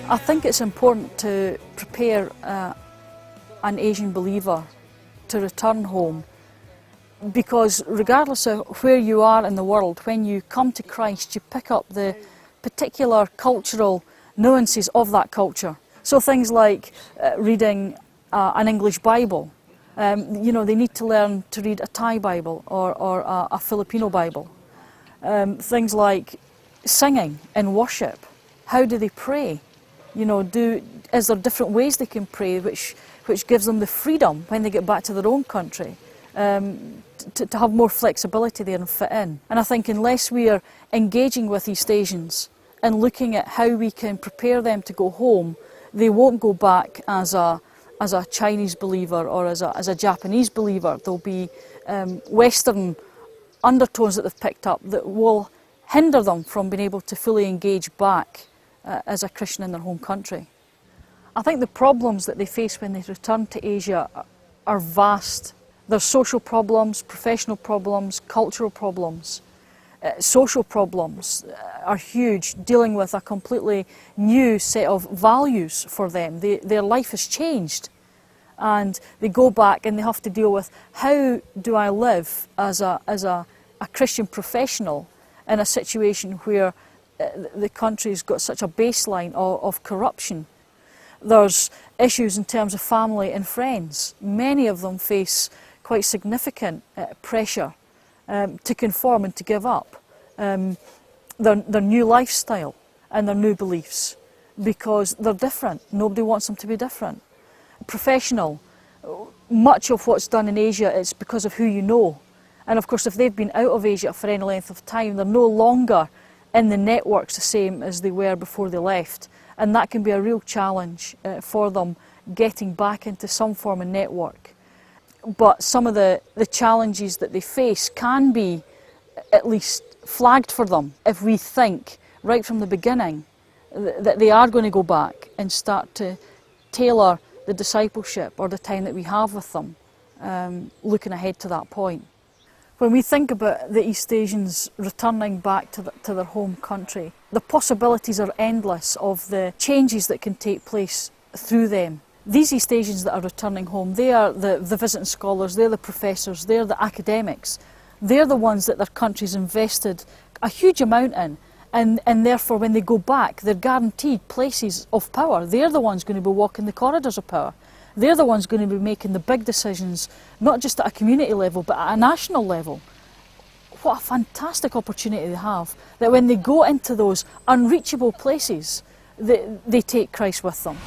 I think it's important to prepare an Asian believer to return home, because regardless of where you are in the world, when you come to Christ, you pick up the particular cultural nuances of that culture. So things like reading an English Bible. You know, they need to learn to read a Thai Bible or a Filipino Bible. Things like singing in worship. How do they pray? You know, is there different ways they can pray which gives them the freedom when they get back to their own country to have more flexibility there and fit in. And I think unless we are engaging with East Asians and looking at how we can prepare them to go home, they won't go back as a Chinese believer or as a Japanese believer. There'll be Western undertones that they've picked up that will hinder them from being able to fully engage back as a Christian in their home country. I think the problems that they face when they return to Asia are vast. There's social problems, professional problems, cultural problems. Social problems are huge, dealing with a completely new set of values for them. Their life has changed, and they go back and they have to deal with, how do I live as a Christian professional in a situation where the country's got such a baseline of corruption. There's issues in terms of family and friends. Many of them face quite significant pressure to conform and to give up their new lifestyle and their new beliefs, because they're different. Nobody wants them to be different. Professional, much of what's done in Asia is because of who you know. And of course, if they've been out of Asia for any length of time, they're no longer in the networks the same as they were before they left. And that can be a real challenge for them getting back into some form of network. But some of the challenges that they face can be at least flagged for them if we think right from the beginning that they are going to go back and start to tailor the discipleship or the time that we have with them, looking ahead to that point. When we think about the East Asians returning back to their home country, the possibilities are endless of the changes that can take place through them. These East Asians that are returning home, they are the visiting scholars, they're the professors, they're the academics. They're the ones that their country's invested a huge amount in, and therefore when they go back, they're guaranteed places of power. They're the ones going to be walking the corridors of power. They're the ones going to be making the big decisions, not just at a community level, but at a national level. What a fantastic opportunity they have, that when they go into those unreachable places, they take Christ with them.